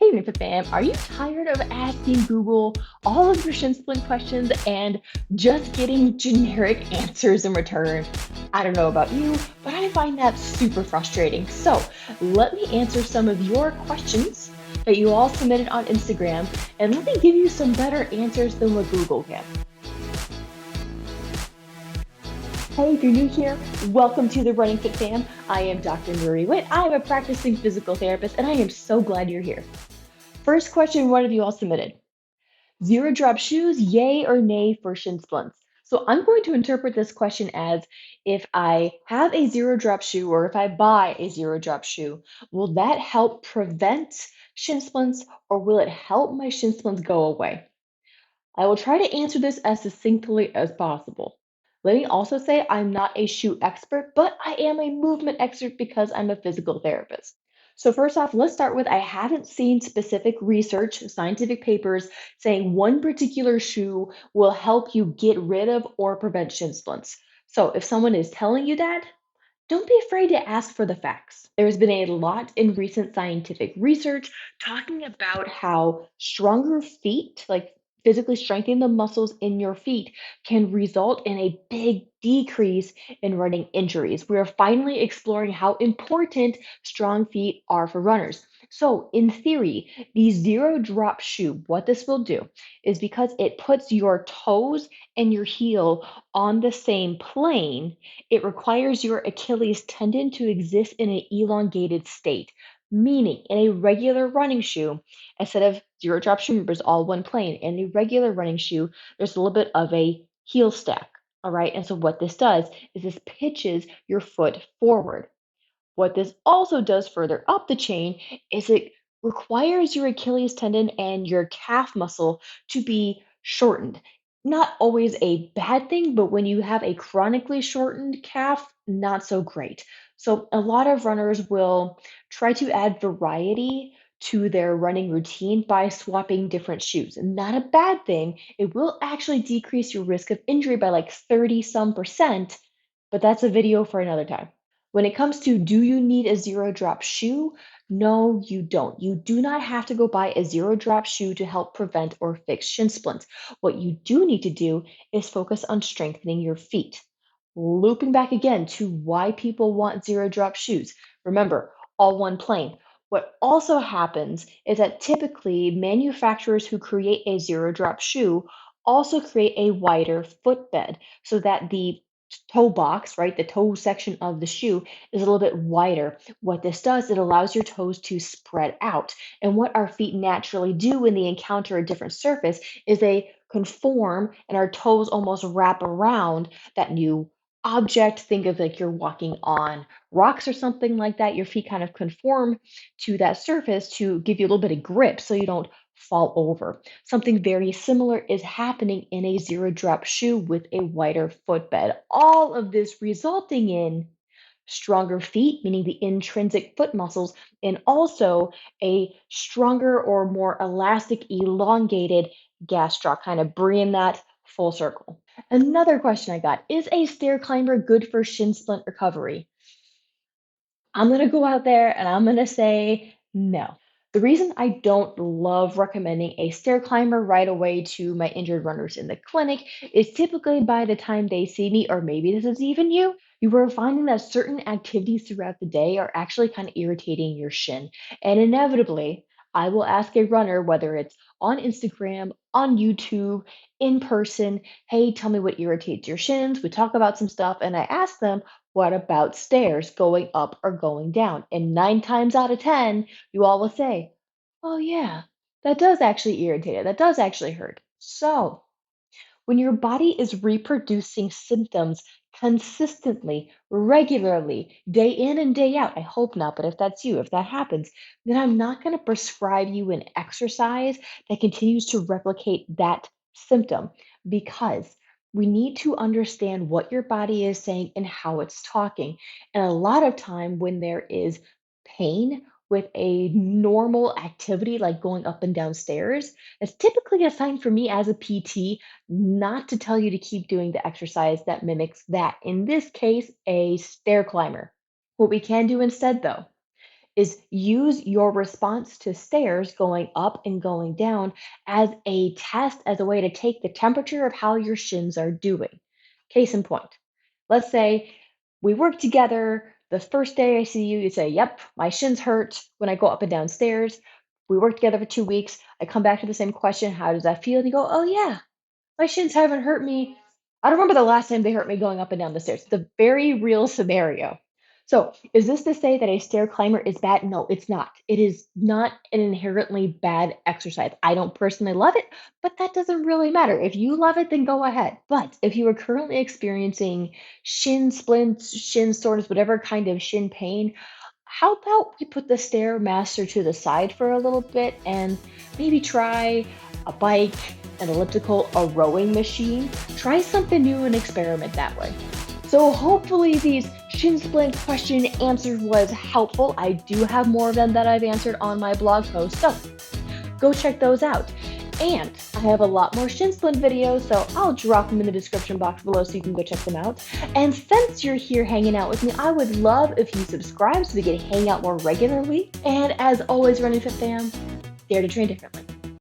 Hey, Nipah fam, are you tired of asking Google all of your shin splint questions and just getting generic answers in return? I don't know about you, but I find that super frustrating. So, let me answer some of your questions that you all submitted on Instagram, and let me give you some better answers than what Google can. Hey, if you're new here, welcome to the Running Fit fam. I am Dr. Marie Witt. I am a practicing physical therapist, and I am so glad you're here. First question one of you all submitted. Zero drop shoes, yay or nay for shin splints? So I'm going to interpret this question as if I have a zero drop shoe or if I buy a zero drop shoe, will that help prevent shin splints or will it help my shin splints go away? I will try to answer this as succinctly as possible. Let me also say I'm not a shoe expert, but I am a movement expert because I'm a physical therapist. So, first off, let's start with I haven't seen specific research, scientific papers saying one particular shoe will help you get rid of or prevent shin splints. So, if someone is telling you that, don't be afraid to ask for the facts. There's been a lot in recent scientific research talking about how stronger feet, like physically strengthening the muscles in your feet, can result in a big decrease in running injuries. We're finally exploring how important strong feet are for runners. So, in theory, the zero drop shoe, what this will do is because it puts your toes and your heel on the same plane, it requires your Achilles tendon to exist in an elongated state, meaning in a regular running shoe, instead of zero drop shoe, remember, it's all one plane. In a regular running shoe, there's a little bit of a heel stack. All right. And so what this does is this pitches your foot forward. What this also does further up the chain is it requires your Achilles tendon and your calf muscle to be shortened. Not always a bad thing, but when you have a chronically shortened calf, not so great. So, a lot of runners will try to add variety to their running routine by swapping different shoes. Not a bad thing. It will actually decrease your risk of injury by like 30 some percent, but that's a video for another time. When it comes to do you need a zero drop shoe? No, you don't. You do not have to go buy a zero drop shoe to help prevent or fix shin splints. What you do need to do is focus on strengthening your feet. Looping back again to why people want zero drop shoes. Remember, all one plane. What also happens is that typically manufacturers who create a zero drop shoe also create a wider footbed so that the toe box, right, the toe section of the shoe is a little bit wider. What this does, it allows your toes to spread out. And what our feet naturally do when they encounter a different surface is they conform and our toes almost wrap around that new object. Think of like you're walking on rocks or something like that. Your feet kind of conform to that surface to give you a little bit of grip so you don't fall over. Something very similar is happening in a zero drop shoe with a wider footbed. All of this resulting in stronger feet, meaning the intrinsic foot muscles, and also a stronger or more elastic, elongated gastroc, kind of bringing that full circle. Another question I got, is a stair climber good for shin splint recovery? I'm going to go out there and I'm going to say no. The reason I don't love recommending a stair climber right away to my injured runners in the clinic is typically by the time they see me, or maybe this is even you are finding that certain activities throughout the day are actually kind of irritating your shin. And inevitably, I will ask a runner, whether it's on Instagram, on YouTube, in person, hey, tell me what irritates your shins. We talk about some stuff, and I ask them, what about stairs going up or going down? And 9 times out of 10, you all will say, oh, yeah, that does actually irritate it. That does actually hurt. So, when your body is reproducing symptoms consistently, regularly, day in and day out, I hope not, but if that's you, if that happens, then I'm not going to prescribe you an exercise that continues to replicate that symptom because we need to understand what your body is saying and how it's talking. And a lot of time when there is pain with a normal activity like going up and down stairs, it's typically a sign for me as a PT not to tell you to keep doing the exercise that mimics that. In this case, a stair climber. What we can do instead, though, is use your response to stairs going up and going down as a test, as a way to take the temperature of how your shins are doing. Case in point, let's say we work together. The first day I see you, you say, "Yep, my shins hurt when I go up and down stairs." We work together for 2 weeks. I come back to the same question, "How does that feel?" And you go, "Oh, yeah, my shins haven't hurt me. I don't remember the last time they hurt me going up and down the stairs." It's a very real scenario. So, is this to say that a stair climber is bad? No, it's not. It is not an inherently bad exercise. I don't personally love it, but that doesn't really matter. If you love it, then go ahead. But if you are currently experiencing shin splints, shin soreness, whatever kind of shin pain, how about we put the Stairmaster to the side for a little bit and maybe try a bike, an elliptical, a rowing machine? Try something new and experiment that way. So hopefully these shin splint question answers was helpful. I do have more of them that I've answered on my blog post, so go check those out. And I have a lot more shin splint videos, so I'll drop them in the description box below so you can go check them out. And since you're here hanging out with me, I would love if you subscribe so we can hang out more regularly. And as always, Running Fit Fam, dare to train differently.